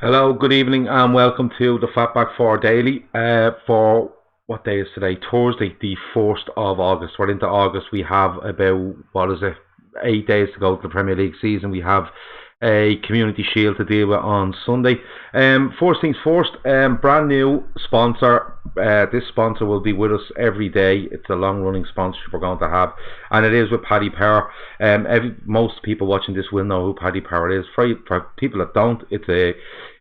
Hello, good evening, and welcome to the FB4 Daily. For what day is today? Thursday, the 1st of August. We're into August. We have about, what is it, 8 days to go to the Premier League season. We have a Community Shield to deal with on Sunday. First things first, brand new sponsor. This sponsor will be with us every day. It's a long running sponsorship we're going to have, and it is with Paddy Power. Most people watching this will know who Paddy Power is. For people that don't,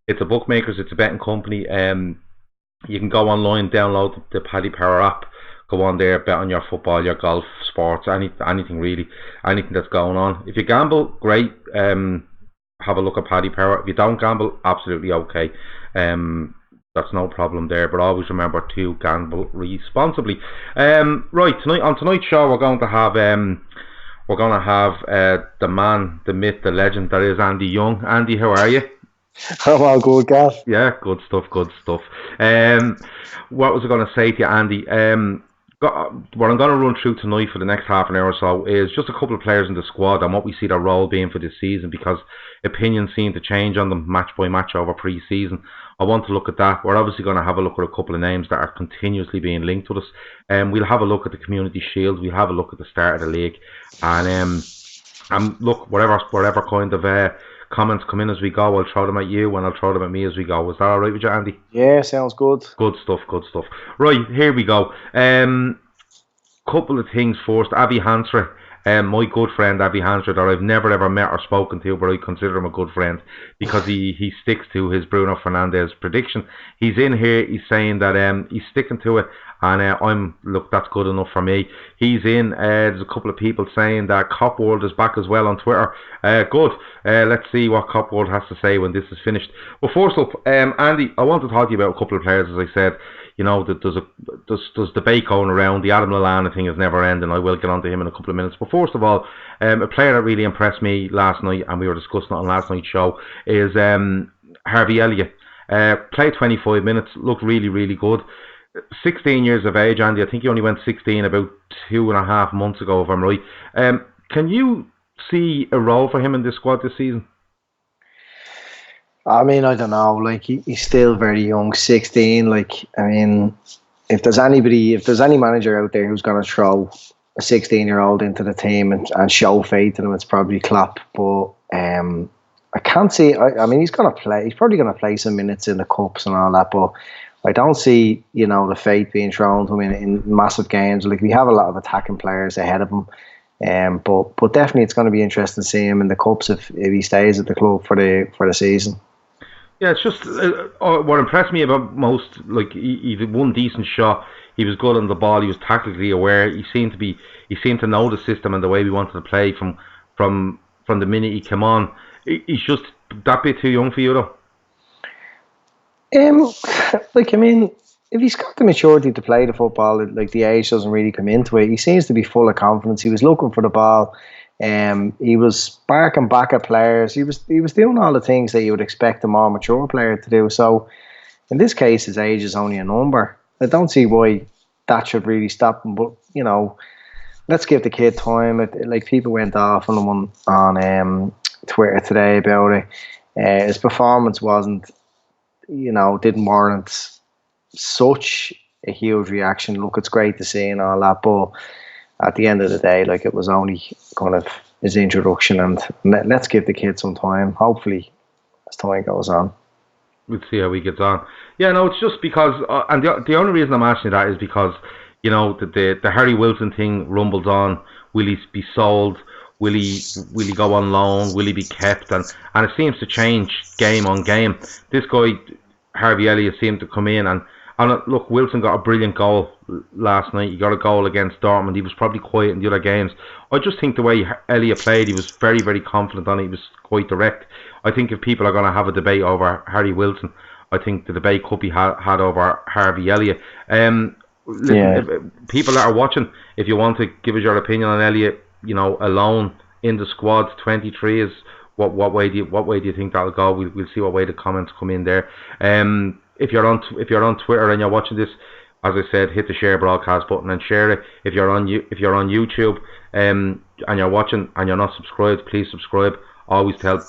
it's a bookmakers, it's a betting company. You can go online, download the Paddy Power app, go on there, bet on your football, your golf, sports, anything really, anything that's going on. If you gamble, great. Have a look at Paddy Power. If you don't gamble, absolutely okay. That's no problem there. But always remember to gamble responsibly. Right, on tonight's show, we're going to have the man, the myth, the legend that is Andy Young. Andy, how are you? I'm all good, Gav. Yeah, good stuff, good stuff. What was I going to say to you, Andy? What I'm going to run through tonight for the next half an hour or so is just a couple of players in the squad and what we see their role being for this season, because opinions seem to change on them match by match over pre-season. I want to look at that. We're obviously going to have a look at a couple of names that are continuously being linked with us. We'll have a look at the Community Shield. We'll have a look at the start of the league, and look, whatever kind of comments come in as we go, I'll throw them at you and I'll throw them at me as we go. Is that alright with you, Andy? Yeah, sounds good. Good stuff, good stuff. Right, here we go. Couple of things first. Avi Hansra, my good friend Avi Hansra, that I've never ever met or spoken to, but I consider him a good friend because he sticks to his Bruno Fernandes prediction. He's in here, he's saying that he's sticking to it, and look, that's good enough for me. He's in. There's a couple of people saying that Cop World is back as well on Twitter. Good. Let's see what Cop World has to say when this is finished. Well, first up, Andy, I want to talk to you about a couple of players. As I said, you know, there's debate going around. The Adam Lallana thing is never ending. I will get on to him in a couple of minutes. But first of all, a player that really impressed me last night, and we were discussing it on last night's show, is Harvey Elliott. Played 25 minutes, looked really, really good. 16 years of age, Andy. I think he only went 16 about 2.5 months ago, if I'm right. Can you see a role for him in this squad this season? I mean, I don't know. Like, he's still very young, 16. Like, I mean, if there's any manager out there who's going to throw a 16-year-old into the team and show faith in him, it's probably Klopp. But I can't see. I mean, he's going to play. He's probably going to play some minutes in the cups and all that. But I don't see, the faith being thrown to him in massive games. Like, we have a lot of attacking players ahead of him. But definitely it's going to be interesting to see him in the cups if he stays at the club for the season. Yeah, it's just what impressed me about most. Like, he did one decent shot. He was good on the ball. He was tactically aware. He seemed to know the system and the way we wanted to play from the minute he came on. He's just that bit too young for you, though. Like, I mean, if he's got the maturity to play the football, like, the age doesn't really come into it. He seems to be full of confidence. He was looking for the ball. He was barking back at players. He was doing all the things that you would expect a more mature player to do. So, in this case, his age is only a number. I don't see why that should really stop him. But let's give the kid time. Like, people went off on him on Twitter today about it. His performance didn't warrant such a huge reaction. Look, it's great to see and all that, but at the end of the day, like, it was only kind of his introduction, and let's give the kid some time. Hopefully, as time goes on, we'll see how he gets on. Yeah, no, it's just because, and the only reason I'm asking that is because, the Harry Wilson thing rumbles on. Will he be sold? Will he go on loan? Will he be kept? And it seems to change game on game. This guy, Harvey Elliott, seemed to come in and look, Wilson got a brilliant goal last night. He got a goal against Dortmund. He was probably quiet in the other games. I just think the way Elliott played, he was very, very confident on it. He was quite direct. I think if people are going to have a debate over Harry Wilson, I think the debate could be had over Harvey Elliott. Listen, people that are watching, if you want to give us your opinion on Elliott, alone in the squad, 23 is what way do you think that'll go? We'll see what way the comments come in there. If you're on Twitter and you're watching this, as I said, hit the share broadcast button and share it. If you're on YouTube and you're watching and you're not subscribed, please subscribe. Always tell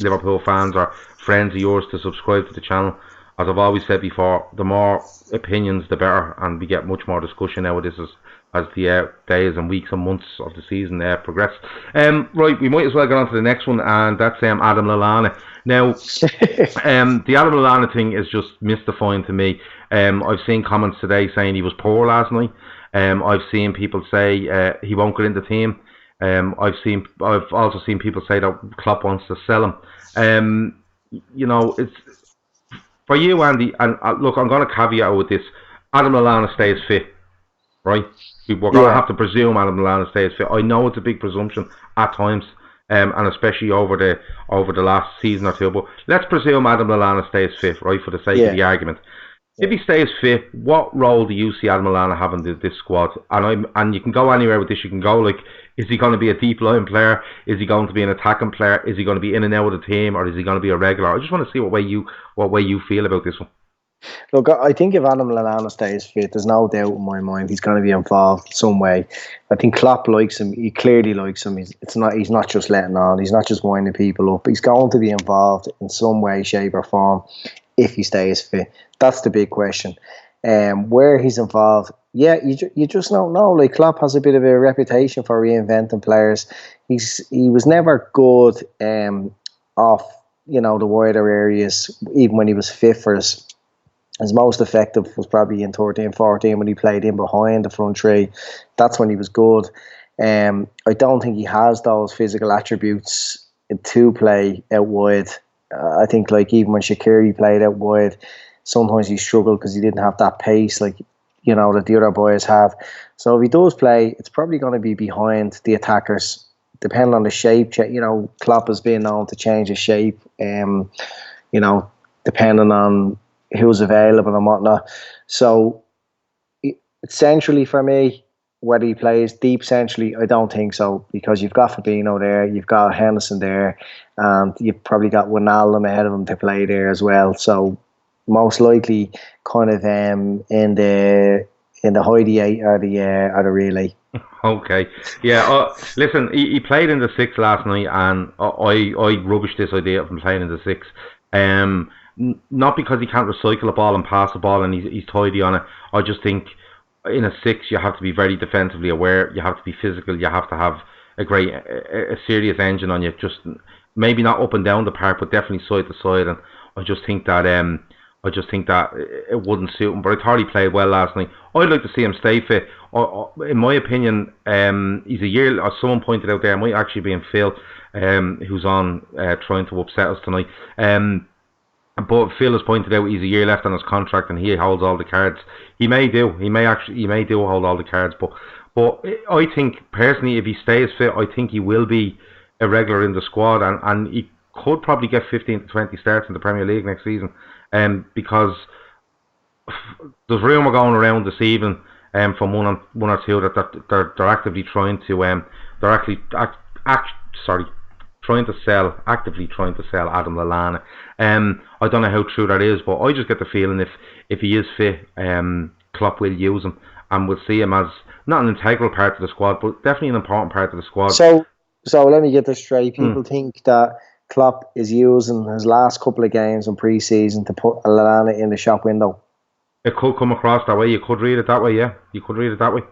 Liverpool fans or friends of yours to subscribe to the channel. As I've always said before, the more opinions, the better, and we get much more discussion out of this as the days and weeks and months of the season progress. Right, we might as well get on to the next one, and that's Adam Lallana. Now, the Adam Lallana thing is just mystifying to me. I've seen comments today saying he was poor last night. I've seen people say he won't get in the team. I've also seen people say that Klopp wants to sell him. It's for you, Andy. And look, I'm going to caveat with this: Adam Lallana stays fit, right? We're going to have to presume Adam Lallana stays fit. I know it's a big presumption at times, and especially over the last season or two. But let's presume Adam Lallana stays fit, right, for the sake of the argument. If he stays fit, what role do you see Adam Lallana having in this squad? And you can go anywhere with this. You can go like, is he going to be a deep line player? Is he going to be an attacking player? Is he going to be in and out of the team, or is he going to be a regular? I just want to see what way you feel about this one. Look, I think if Adam Lallana stays fit, there's no doubt in my mind he's going to be involved some way. I think Klopp likes him. He clearly likes him. He's not just letting on. He's not just winding people up. He's going to be involved in some way, shape, or form if he stays fit. That's the big question. Where he's involved, you just don't know. Like, Klopp has a bit of a reputation for reinventing players. He was never good off the wider areas, even when he was fit for us. His most effective was probably in 13-14 when he played in behind the front three. That's when he was good. I don't think he has those physical attributes to play out wide. I think, like, even when Shaqiri played out wide, sometimes he struggled because he didn't have that pace that the other boys have. So if he does play, it's probably going to be behind the attackers, depending on the shape. Klopp has been known to change his shape, depending on who's available and whatnot. So centrally for me, whether he plays deep centrally, I don't think so, because you've got Fabinho there, you've got Henderson there, and you've probably got Wijnaldum ahead of him to play there as well. So most likely kind of in the Heidi 8 or the relay. Okay, yeah. Listen, he played in the 6 last night, and I rubbished this idea of him playing in the 6. Not because he can't recycle a ball and pass the ball and he's tidy on it. I just think in a 6 you have to be very defensively aware. You have to be physical. You have to have a serious engine on you. Just maybe not up and down the park, but definitely side to side. And I just think that it wouldn't suit him. But I thought he played well last night. I'd like to see him stay fit. In my opinion, he's a year. As someone pointed out there, it might actually be in Phil, who's on trying to upset us tonight. But Phil has pointed out he's a year left on his contract and he holds all the cards. He may do hold all the cards. But I think personally, if he stays fit, I think he will be a regular in the squad, and he could probably get 15 to 20 starts in the Premier League next season. Because there's rumour going around this evening from one or two that they're actively trying to actively trying to sell Adam Lallana. I don't know how true that is, but I just get the feeling if he is fit, Klopp will use him and will see him as not an integral part of the squad, but definitely an important part of the squad. So let me get this straight. People think that Klopp is using his last couple of games in pre-season to put Lallana in the shop window. It could come across that way. You could read it that way. Yeah, you could read it that way.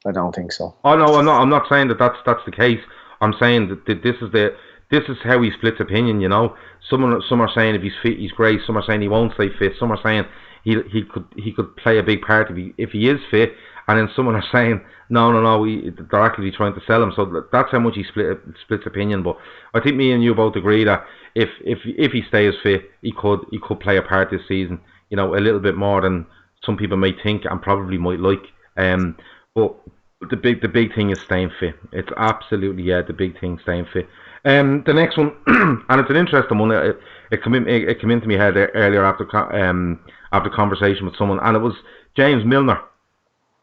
I don't think so. Oh no, I'm not saying that's the case. I'm saying that this is how he splits opinion. Some are saying if he's fit, he's great. Some are saying he won't stay fit. Some are saying he could play a big part if he is fit. And then someone are saying no, they're actively trying to sell him. So that's how much he splits opinion. But I think me and you both agree that if he stays fit, he could play a part this season. A little bit more than some people may think and probably might like. But the big thing is staying fit. It's absolutely the big thing, staying fit. The next one, and it's an interesting one. It came into my head earlier after conversation with someone, and it was James Milner.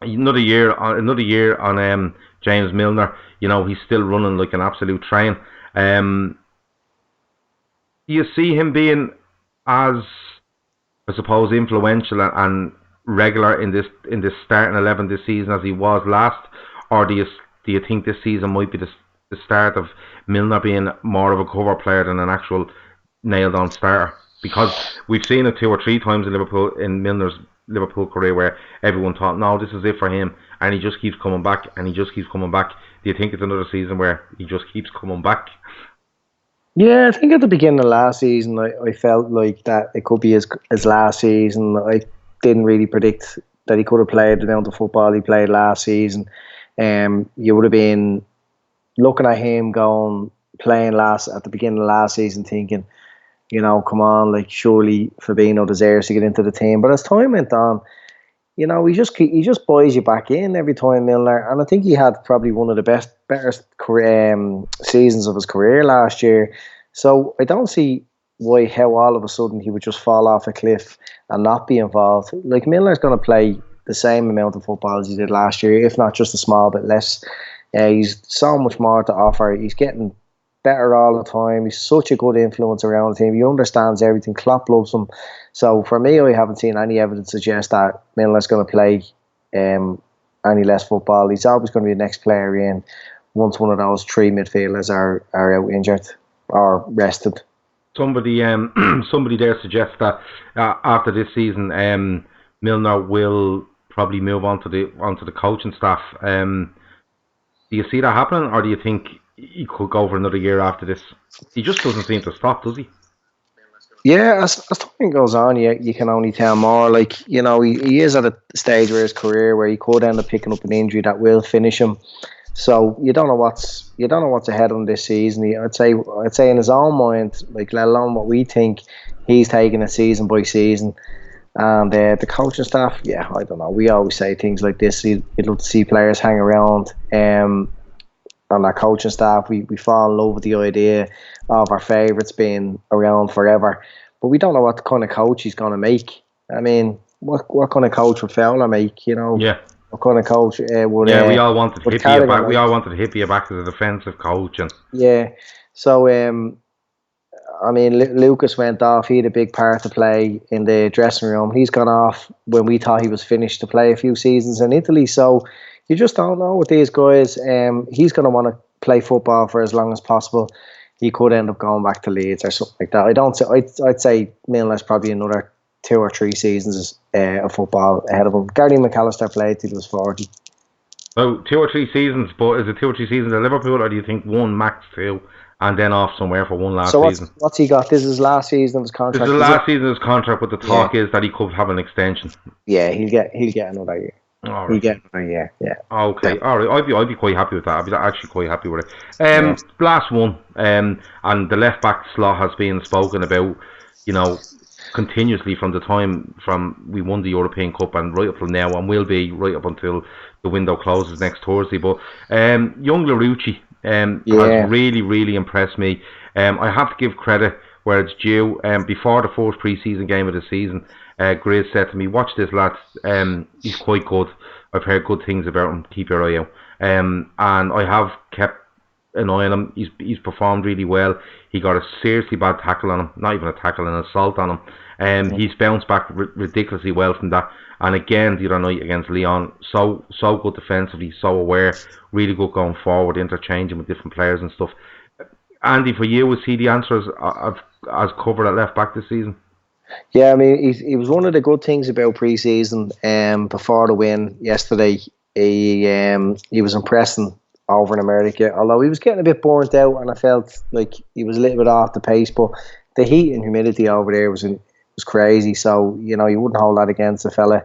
Another year on James Milner. He's still running like an absolute train. Do you see him being as, I suppose, influential and regular in this starting 11 this season as he was last, or do you think this season might be the start of Milner being more of a cover player than an actual nailed on starter, because we've seen it 2 or 3 times in Milner's Liverpool career where everyone thought, no, this is it for him, and he just keeps coming back and he just keeps coming back. Do you think it's another season where he just keeps coming back? Yeah, I think at the beginning of last season, I felt like that it could be his last season. I didn't really predict that he could have played the amount of football he played last season. You would have been looking at him playing last at the beginning of last season, thinking, come on, like surely Fabinho deserves to get into the team. But as time went on, he just buys you back in every time, Milner. And I think he had probably one of the better seasons of his career last year. So I don't see how all of a sudden he would just fall off a cliff and not be involved. Like, Milner's going to play the same amount of football as he did last year, if not just a small bit less. He's so much more to offer. He's getting better all the time. He's such a good influence around the team. He understands everything. Klopp loves him. So for me, I haven't seen any evidence suggest that Milner's going to play any less football. He's always going to be the next player in once one of those 3 midfielders are out injured or rested. Somebody somebody there suggests that after this season, Milner will probably move onto the coaching staff. Do you see that happening, or do you think he could go for another year after this? He just doesn't seem to stop, does he? Yeah, as time goes on, you can only tell more. Like, he is at a stage where his career where he could end up picking up an injury that will finish him. So you don't know what's ahead of him this season. I'd say in his own mind, like, let alone what we think, he's taking it season by season. And the coaching staff, I don't know. We always say things like this. You'd love to see players hang around. On our coaching staff, we fall in love with the idea of our favourites being around forever, but we don't know what kind of coach he's going to make. I mean, what kind of coach would Fowler make? Yeah. What kind of coach would? We all wanted Hippie back. We all wanted Hippie back as a defensive coach, and So I mean, Lucas went off. He had a big part to play in the dressing room. He's gone off when we thought he was finished to play a few seasons in Italy. So you just don't know with these guys. He's going to want to play football for as long as possible. He could end up going back to Leeds or something like that. I'd say Milner's probably another 2 or 3 seasons of football ahead of him. Gary McAllister played till he was 40. Oh, 2 or 3 seasons, but is it 2 or 3 seasons at Liverpool, or do you think 1, max 2, and then off somewhere for one last season? So what's he got? This is his last season of his contract. This is the last season of his contract, but the talk is that he could have an extension. Yeah, he'll get another year. All right. He'll get another year. Yeah. Okay. All right. I'd be quite happy with that. I'd be actually quite happy with it. Last one. And the left back slot has been spoken about, continuously from the time from we won the European Cup and right up till now, and will be right up until the window closes next Thursday. But young Larouci has really, really impressed me. I have to give credit where it's due. Before the first pre-season game of the season, Grizz said to me, "Watch this, lads. He's quite good. I've heard good things about him. Keep your eye out." And I have kept an eye on him. He's performed really well. He got a seriously bad tackle on him, not even a tackle, an assault on him. He's bounced back ridiculously well from that. And again, the other night against Lyon, so good defensively, so aware, really good going forward, interchanging with different players and stuff. Andy, for you, was he the answer as covered at left back this season? Yeah, I mean, he was one of the good things about pre-season. Before the win yesterday, he was impressing over in America, although he was getting a bit burnt out, and I felt like he was a little bit off the pace. But the heat and humidity over there was crazy, so you wouldn't hold that against the fella.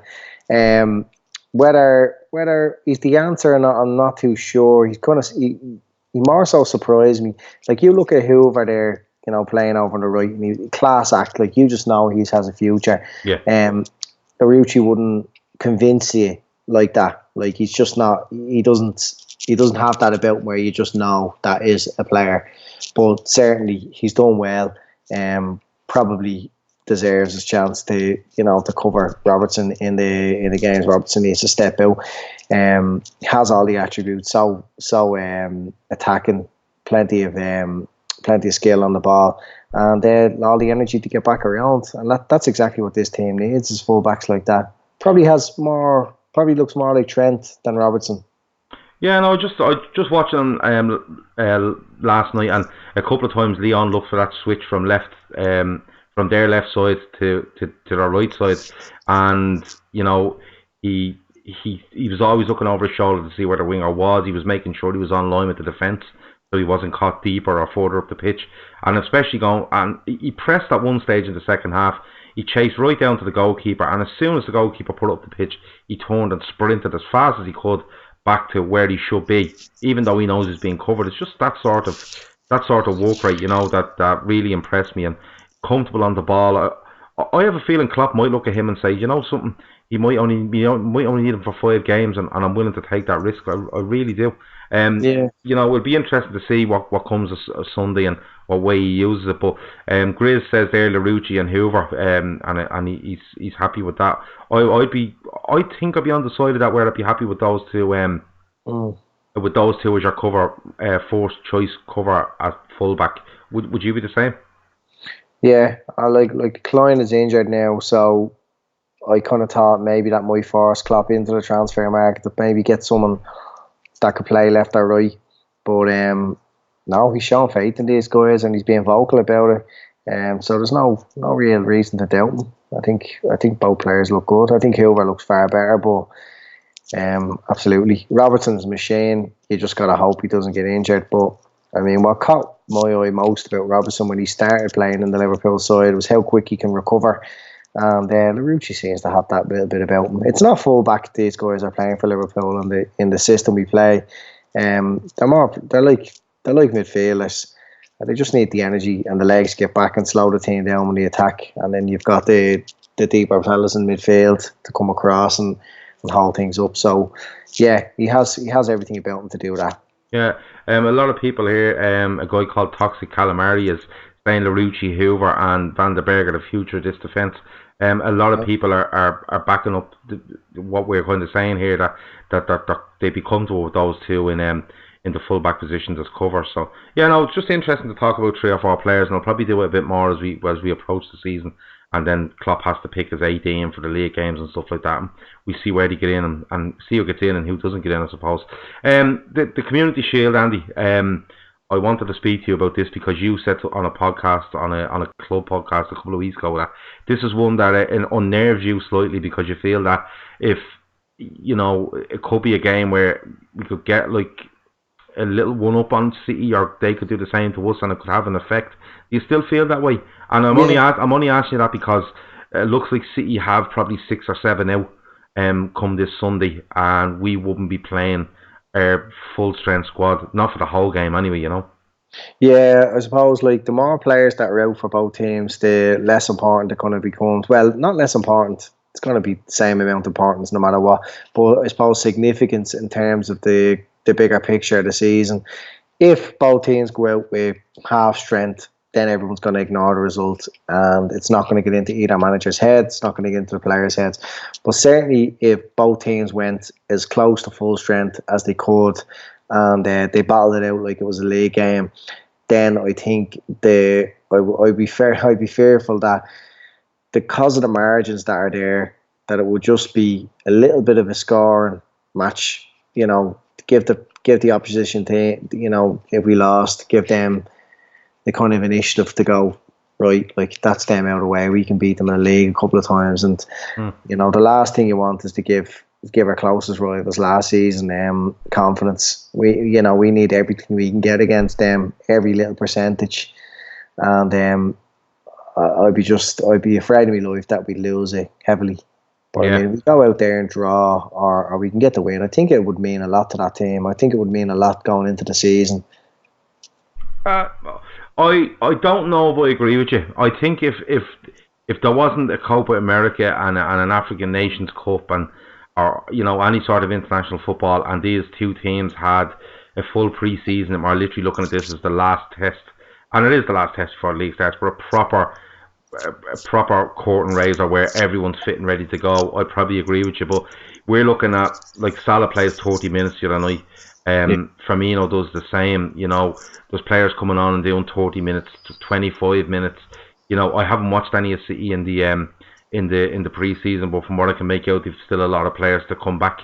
Whether he's the answer or not, I'm not too sure. He more so surprised me. Like, you look at Hoover there, playing over on the right, and he class act. Like, you just know he has a future. Yeah. Larouci wouldn't convince you like that. Like, he's just not. He doesn't have that about him where you just know that is a player. But certainly he's done well. Probably deserves his chance to cover Robertson in the games. Robertson needs to step out. Has all the attributes. So attacking, plenty of skill on the ball, and all the energy to get back around. And that's exactly what this team needs, is fullbacks like that. Probably looks more like Trent than Robertson. Yeah, no, I just watching last night, and a couple of times Leon looked for that switch from from their left side to their right side, and he he was always looking over his shoulder to see where the winger was. He was making sure he was on line with the defence, so he wasn't caught deeper or further up the pitch, and especially going and he pressed at one stage in the second half. He chased right down to the goalkeeper, and as soon as the goalkeeper put up the pitch, he turned and sprinted as fast as he could back to where he should be, even though he knows he's being covered. It's just that sort of work rate, that really impressed me, and comfortable on the ball. I have a feeling Klopp might look at him and say, something, he might only need him for 5 games, and I'm willing to take that risk. I really do. Yeah. It'll be interesting to see what comes Sunday and what way he uses it. But Grizz says there Larouci and Hoover, and he's happy with that. I think I'd be on the side of that where I'd be happy with those two. Mm. With those two as your cover, first choice cover at fullback. Would you be the same? Yeah, I like Klein is injured now, so I kind of thought maybe that might force Klopp into the transfer market to maybe get someone that could play left or right. But no, he's shown faith in these guys and he's being vocal about it. So there's no real reason to doubt him. I think both players look good. I think Hoover looks far better, but absolutely, Robertson's a machine. You just gotta hope he doesn't get injured. But I mean, what caught my eye most about Robertson when he started playing in the Liverpool side was how quick he can recover. And Larouci seems to have that little bit about him. It's not full back these guys are playing for Liverpool in the system we play. They're like midfielders. They just need the energy and the legs to get back and slow the team down when they attack. And then you've got the deeper fellas in midfield to come across and hold things up. So yeah, he has everything about him to do that. Yeah, a lot of people here, a guy called Toxic Calamari is saying Larouci, Hoover, and Van der Berg are the future of this defence. A lot of people are backing up what we're kind of saying here that they be comfortable with those two in the full back positions as cover. So yeah, no, it's just interesting to talk about 3 or 4 players, and I'll probably do it a bit more as we approach the season. And then Klopp has to pick his 18 for the league games and stuff like that. And we see where they get in and see who gets in and who doesn't get in, I suppose. The Community Shield, Andy. I wanted to speak to you about this because you said on a podcast, on a club podcast a couple of weeks ago, that this is one that unnerves you slightly because you feel that if it could be a game where we could get like a little one up on City, or they could do the same to us, and it could have an effect. Do you still feel that way? And I'm only asking you that because it looks like City have probably 6 or 7 out come this Sunday, and we wouldn't be playing our full strength squad, not for the whole game anyway. Yeah, I suppose like the more players that are out for both teams, the less important it kind of becomes. Well, not less important. It's going to be the same amount of importance no matter what. But I suppose significance in terms of the bigger picture of the season. If both teams go out with half strength, then everyone's going to ignore the result, and it's not going to get into either manager's heads. It's not going to get into the players' heads. But certainly, if both teams went as close to full strength as they could, and they battled it out like it was a league game, then I think I'd be fearful that because of the margins that are there, that it would just be a little bit of a scoring match. Give the opposition team, if we lost, give them the kind of initiative to go, right, like that's them out of the way. We can beat them in the league a couple of times, and the last thing you want is to give our closest rivals last season confidence. We need everything we can get against them, every little percentage, and I'd be afraid of my life that we'd lose it heavily. But I mean, we go out there and draw, or we can get the win. I think it would mean a lot to that team. I think it would mean a lot going into the season. I don't know if I agree with you. I think if there wasn't a Copa America and an African Nations Cup or any sort of international football, and these two teams had a full pre-season and we're literally looking at this as the last test, and it is the last test for league starts, but a proper curtain raiser where everyone's fit and ready to go, I'd probably agree with you. But we're looking at, like, Salah plays 30 minutes the other night. Firmino does the same. There's players coming on and doing 30 minutes to 25 minutes. I haven't watched any of City in the pre-season, but from what I can make out, there's still a lot of players to come back.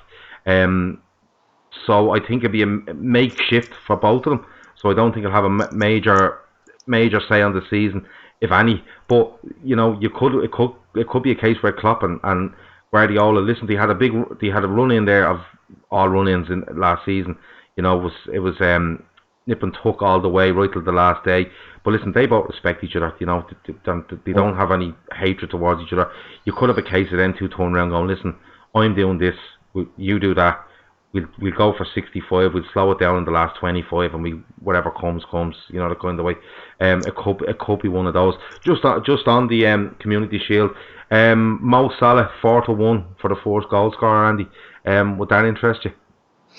So I think it'd be a makeshift for both of them. So I don't think it'll have a major say on the season, if any. But it could be a case where Klopp and Guardiola, listen, they had a run in there of all run-ins in last season. It was nip and tuck all the way right till the last day. But listen, they both respect each other. They don't have any hatred towards each other. You could have a case of them two turning around going, listen, I'm doing this, you do that. We'll go for 65. We'll slow it down in the last 25, and whatever comes. The kind of way. It could be one of those. Just on the Community Shield. Mo Salah 4-1 for the first goal scorer. Andy, would that interest you?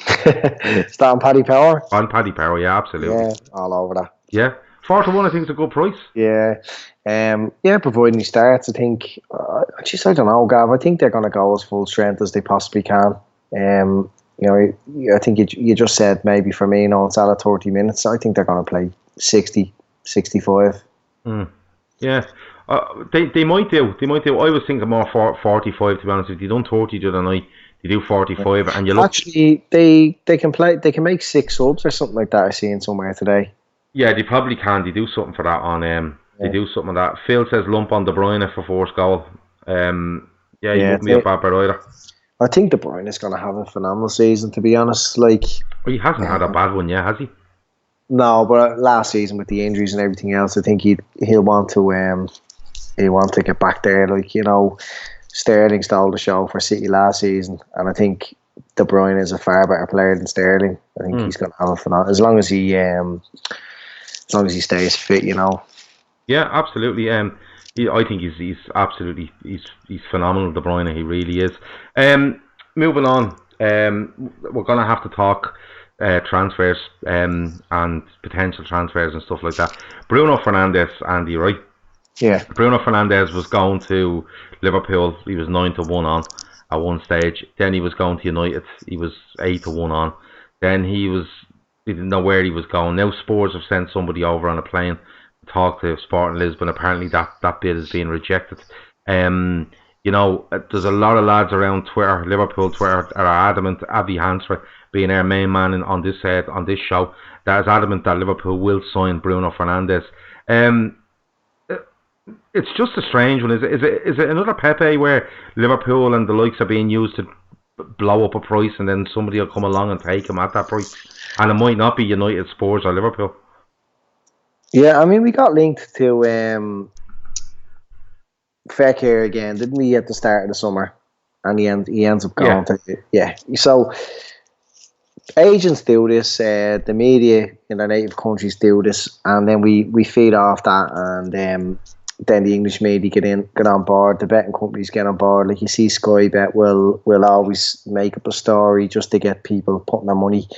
Is that on Paddy Power? On Paddy Power, yeah, absolutely. Yeah, all over that. Yeah, 4-1. I think it's a good price. Yeah, providing he starts, I think. I don't know, Gav. I think they're going to go as full strength as they possibly can. I think you just said maybe Firmino and Salah 30 minutes. I think they're going to play 60, 65. Yeah, they might do. I was thinking more 45, to be honest with you. They done 30 the other night. They do 45, and you look. Actually, they can play. They can make 6 subs or something like that. I seen somewhere today. Yeah, they probably can. They do something for that on. They do something on that. Phil says lump on De Bruyne for first goal. He wouldn't be a bad bet either. I think De Bruyne is going to have a phenomenal season, to be honest. Like, he hasn't had a bad one yet, has he? No, but last season with the injuries and everything else, I think he'll want to get back there. Like, Sterling stole the show for City last season, and I think De Bruyne is a far better player than Sterling. I think he's going to have a phenomenal as long as he stays fit. Yeah, absolutely. I think he's absolutely he's phenomenal, De Bruyne. He really is. Moving on, we're gonna have to talk transfers and potential transfers and stuff like that. Bruno Fernandes, Andy, right? Yeah. Bruno Fernandes was going to Liverpool. He was 9-1 on at one stage. Then he was going to United. He was 8-1 on. Then he didn't know where he was going. Now Spurs have sent somebody over on a plane to talk to Sporting Lisbon. Apparently that bid is being rejected. There's a lot of lads around Twitter, Liverpool Twitter, are adamant. Avi Hansford being our main man on this show, that is adamant that Liverpool will sign Bruno Fernandes. It's just a strange one. Is it another Pepe where Liverpool and the likes are being used to blow up a price, and then somebody will come along and take him at that price, and it might not be United, Spurs, or Liverpool? Yeah, I mean, we got linked to Fekir again, didn't we, at the start of the summer? And he ends up going to So agents do this, the media in their native countries do this, and then we feed off that, and then the English media get on board, the betting companies get on board. Like, you see, Sky Bet will always make up a story just to get people putting their money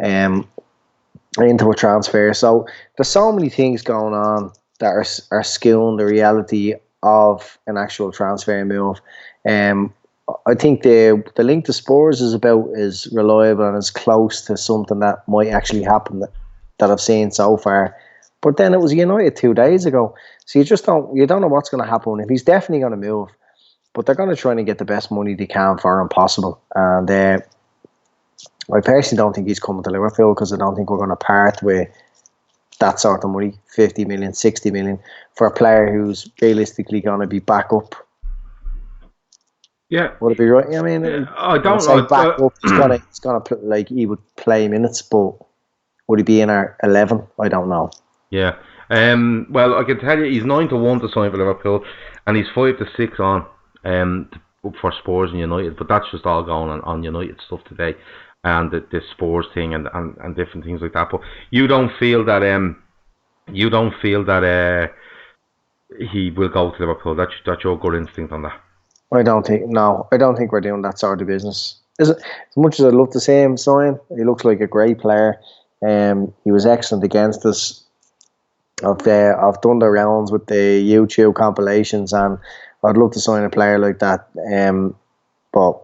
into a transfer. So there's so many things going on that are skewing the reality of an actual transfer move. I think the link to Spurs is about as reliable and as close to something that might actually happen that I've seen so far. But then it was United 2 days ago, so you don't know what's going to happen. If he's definitely going to move, but they're going to try and get the best money they can for him possible. And I personally don't think he's coming to Liverpool, because I don't think we're going to part with that sort of money, 50 million, 60 million, for a player who's realistically going to be back up. Yeah, would it be right? I mean, I don't know. Back up, he's gonna like, he would play minutes, but would he be in our 11? I don't know. Yeah. Well, I can tell you, he's 9-1 to sign for Liverpool, and he's 5-6 on for Spurs and United. But that's just all going on United stuff today, and the Spurs thing and different things like that. But you don't feel that he will go to Liverpool. That's your good instinct on that. I don't think we're doing that sort of business. As much as I'd love to see him sign, he looks like a great player. He was excellent against us. I've done the rounds with the YouTube compilations, and I'd love to sign a player like that. But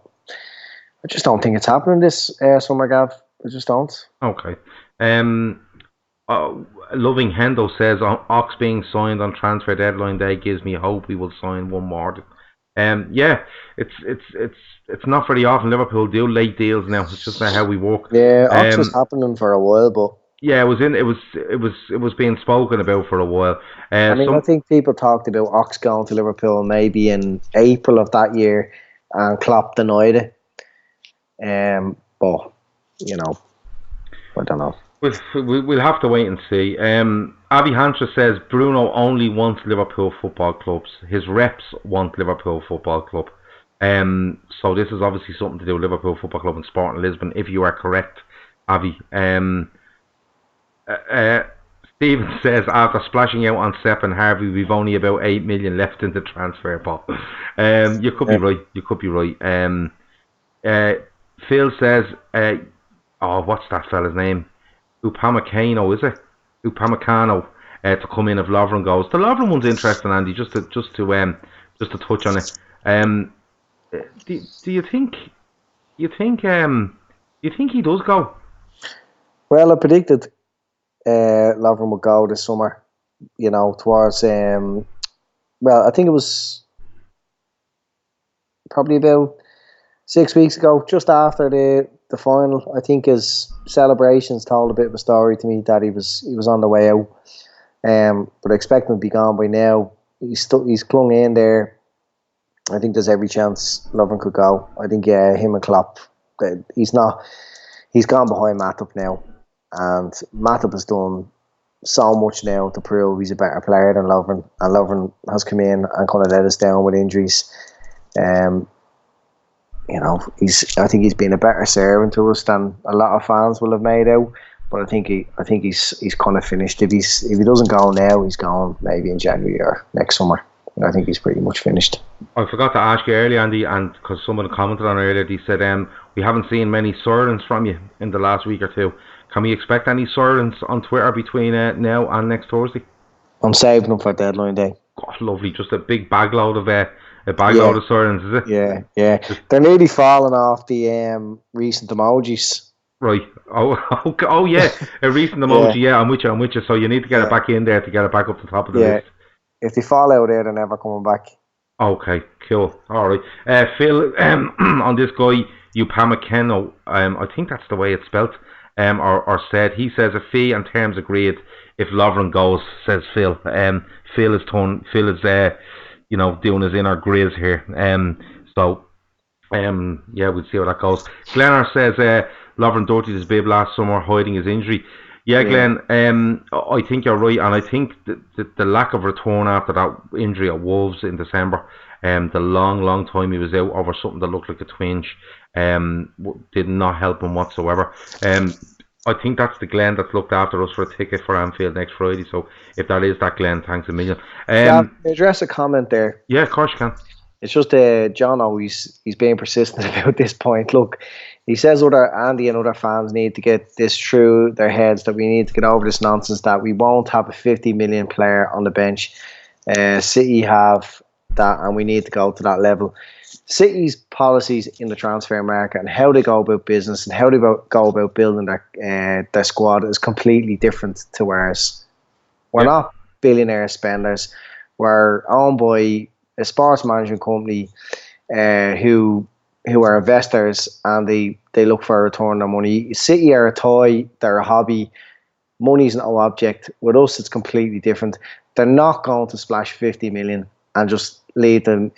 I just don't think it's happening this summer, Gav. I just don't. Okay. Loving Hendo says Ox being signed on transfer deadline day gives me hope he will sign one more Yeah, it's not very often Liverpool do late deals now. It's just not how we work. Yeah, Ox was Um, happening for a while, but yeah, it was being spoken about for a while. I mean, I Some think people talked about Ox going to Liverpool maybe in April of that year, and Klopp denied it. But you know, I don't know. we'll have to wait and see. Avi Hancher says Bruno only wants Liverpool football clubs. His reps want Liverpool Football Club. So this is obviously something to do with Liverpool Football Club and Sporting Lisbon, if you are correct, Avi. Uh, Stephen says after splashing out on Sepp and Harvey, we've only about 8 million left in the transfer pot. You could be Yeah. right. You could be right. Uh, Phil says, what's that fella's name? Upamecano, is it? Upamecano to come in if Lovren goes. The Lovren one's interesting, Andy. Just to touch on it. Do you think you think you think he does go? Well, I predicted Lovren would go this summer. You know, towards well, I think it was probably about 6 weeks ago, just after the final. I think his celebrations told a bit of a story to me that he was on the way out. But I expect him to be gone by now. He's clung in there. I think there's every chance Lovren could go. I think him and Klopp. He's not. He's gone behind Matip now, and Matip has done so much now to prove he's a better player than Lovren, and Lovren has come in and kind of let us down with injuries. Um, you know, I think he's been a better servant to us than a lot of fans will have made out. But I think he's kind of finished. If he doesn't go now, he's gone maybe in January or next summer. I think he's pretty much finished. I forgot to ask you earlier, Andy, and because someone commented on it earlier, they said we haven't seen many silence from you in the last week or two. Can we expect any silence on Twitter between now and next Thursday? I'm saving them for deadline day. God, lovely, just a big bagload of silence, is it? Yeah. They're nearly falling off the recent emojis. Right. Oh yeah. A recent emoji. Yeah, I'm with you. So you need to get it back in there to get it back up to the top of the list. If they fall out there, they're never coming back. Okay, cool. All right. Phil, on this guy, Upamecano, I think that's the way it's spelt, or said. He says a fee and terms agreed if Lovren goes, says Phil. Phil is doing his inner grizz here. Yeah, we'll see how that goes. Glennar says Lovren dirtied his bib last summer, hiding his injury. Yeah, Glenn, I think you're right, and I think the lack of return after that injury at Wolves in December, the long time he was out over something that looked like a twinge, did not help him whatsoever. I think that's the Glenn that's looked after us for a ticket for Anfield next Friday, so if that is that Glenn, thanks a million. Address a comment there. Yeah, of course you can. It's just John, he's being persistent about this point. Look, he says Andy and other fans need to get this through their heads, that we need to get over this nonsense that we won't have a 50 million player on the bench. City have that, and we need to go to that level. City's policies in the transfer market and how they go about business and how they go about building their squad is completely different to ours. We're not billionaire spenders. We're owned by a sports management company who are investors, and they look for a return on their money. City are a toy, they're a hobby. Money's no object. With us, it's completely different. They're not going to splash 50 million and just leave them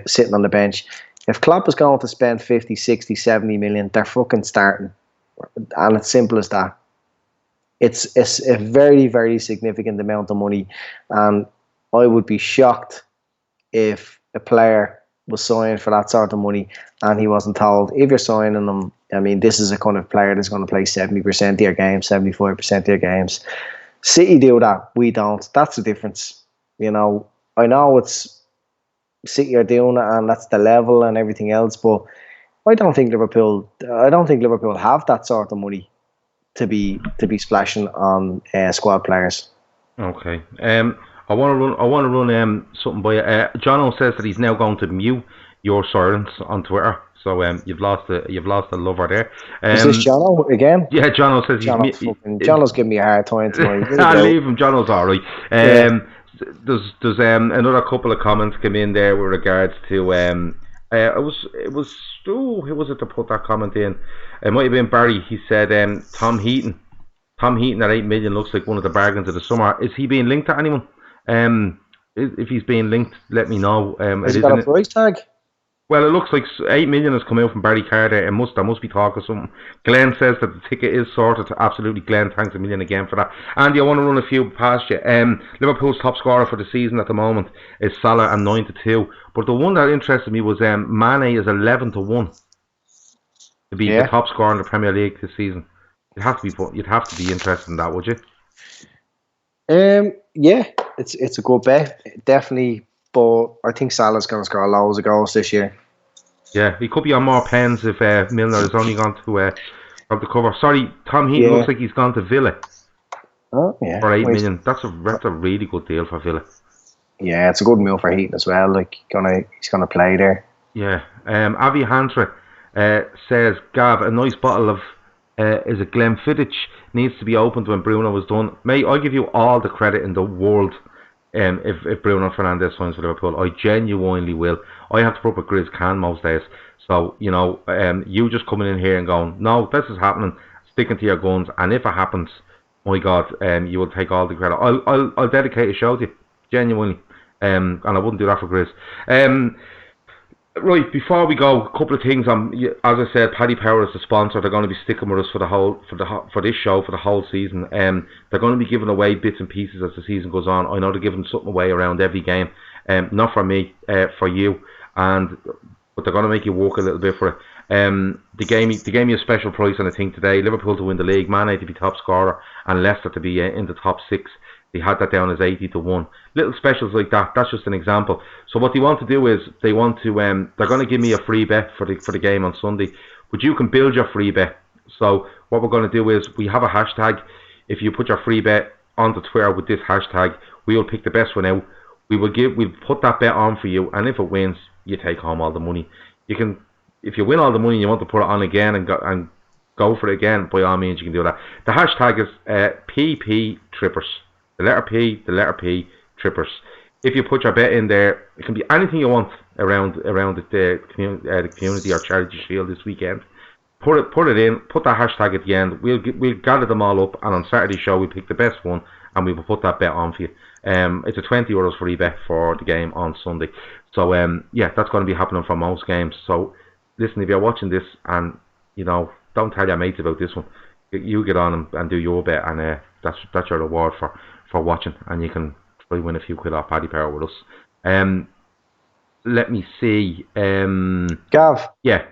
sitting on the bench. If Klopp is going to spend 50, 60, 70 million, they're fucking starting. And it's simple as that. It's a very, very significant amount of money, and I would be shocked if a player was signed for that sort of money and he wasn't told, if you're signing them, I mean, this is a kind of player that's going to play 70% of your games, 75% of your games. City do that, we don't. That's the difference. You know, I know it's City are doing it and that's the level and everything else, but I don't think Liverpool have that sort of money to be splashing on squad players. Okay. I want to run something by you. Jono says that he's now going to mute your silence on Twitter. So you've lost a lover there. Is this Jono again? Yeah, Jono says Jono's giving me a hard time tonight. I'll leave him. Jono's all right. there's another couple of comments come in there with regards to it was who was it to put that comment in? It might have been Barry. He said Tom Heaton. Tom Heaton at 8 million looks like one of the bargains of the summer. Is he being linked to anyone? If he's being linked, let me know. Has he got a price tag? Well, it looks like 8 million has come out from Barry Carter. There must be talk of something. Glenn says that the ticket is sorted. Absolutely, Glenn. Thanks a million again for that. Andy, I want to run a few past you. Liverpool's top scorer for the season at the moment is Salah at 9-2. But the one that interested me was Mane is 11-1 to be the top scorer in the Premier League this season. You'd have to be interested in that, would you? Yeah, it's a good bet, definitely. But I think Salah's going to score loads of goals this year. Yeah, he could be on more pens if Milner has only gone to the cover. Sorry, Tom Heaton looks like he's gone to Villa. Oh yeah, for 8 million. That's a really good deal for Villa. Yeah, it's a good move for Heaton as well. Like he's gonna play there. Yeah. Avi Hantra says, Gav, a nice bottle of is it Glenfiddich needs to be opened when Bruno was done. Mate, I give you all the credit in the world. If Bruno Fernandes signs for Liverpool, I genuinely will. I have to put up a Grizz can most days. So, you just coming in here and going, no, this is happening, sticking to your guns, and if it happens, my God, you will take all the credit. I'll dedicate a show to you, genuinely. And I wouldn't do that for Grizz. Right, before we go, a couple of things. As I said, Paddy Power is the sponsor. They're going to be sticking with us for this show for the whole season. They're going to be giving away bits and pieces as the season goes on. I know they're giving something away around every game. Not for me, for you, but they're going to make you work a little bit for it. They gave me a special price on a thing today. Liverpool to win the league, Mane to be top scorer, and Leicester to be in the top 6. They had that down as 80-1. Little specials like that. That's just an example. So what they want to do is they want to. They're going to give me a free bet for the game on Sunday. But you can build your free bet. So what we're going to do is we have a hashtag. If you put your free bet onto Twitter with this hashtag, we will pick the best one out. We'll put that bet on for you, and if it wins, you take home all the money. You can, if you win all the money, and you want to put it on again and go for it again. By all means, you can do that. The hashtag is PP Trippers. The letter P, Trippers. If you put your bet in there, it can be anything you want around the community or charity shield this weekend. Put it in. Put that hashtag at the end. We'll gather them all up, and on Saturday's show we pick the best one, and we will put that bet on for you. It's a €20 free bet for the game on Sunday. So that's going to be happening for most games. So listen, if you're watching this and don't tell your mates about this one, you get on and do your bet, and that's your reward for watching, and you can try win a few quid off Paddy Power with us. Let me see. Gav. Yeah.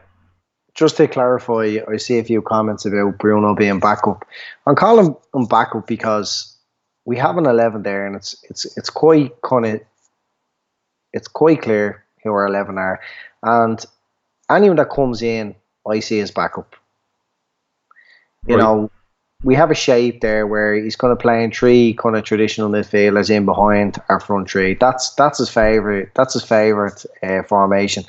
Just to clarify, I see a few comments about Bruno being backup. I'm calling him backup because we have an 11 there, and it's quite clear who our 11 are, and anyone that comes in, I see as backup. You know, we have a shape there where he's going to play in 3 kind of traditional midfielders in behind our front 3. That's his favourite. That's his favourite formation.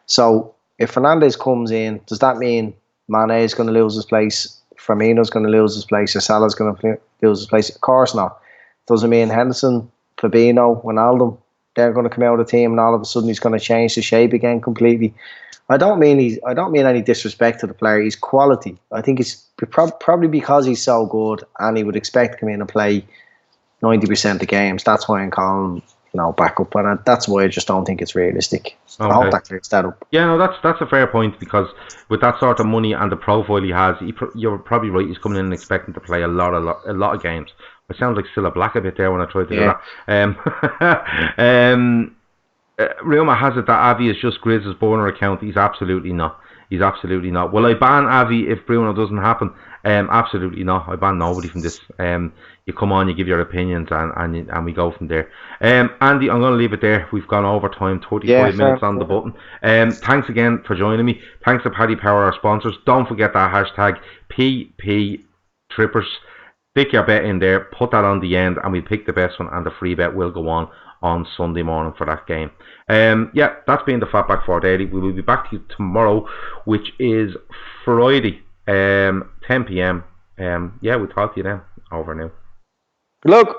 So if Fernandes comes in, does that mean Mane is going to lose his place, Firmino's going to lose his place, or Salah's going to lose his place? Of course not. Does it mean Henderson, Fabinho, Wijnaldum, they're going to come out of the team and all of a sudden he's going to change the shape again completely? I don't mean any disrespect to the player. He's quality. I think it's probably because he's so good, and he would expect to come in and play 90% of games. That's why I'm calling him, backup, and that's why I just don't think it's realistic. Okay. I hope that clears that up. Yeah, no, that's a fair point, because with that sort of money and the profile he has, you're probably right. He's coming in and expecting to play a lot of games. I sound like Cilla Black a bit there when I tried to do that. Rumour has it that Avi is just Grizz's burner account. He's absolutely not. Will I ban Avi if Bruno doesn't happen? Absolutely not. I ban nobody from this. You come on, you give your opinions, and we go from there. Andy, I'm going to leave it there. We've gone over time, 35 minutes on the button. Thanks again for joining me. Thanks to Paddy Power, our sponsors. Don't forget that hashtag PP Trippers. Stick your bet in there, put that on the end, and we'll pick the best one, and the free bet will go on Sunday morning for that game. That's been the Fatback 4 Daily. We will be back to you tomorrow, which is Friday, 10 p.m. We'll talk to you then. Over now. Good luck.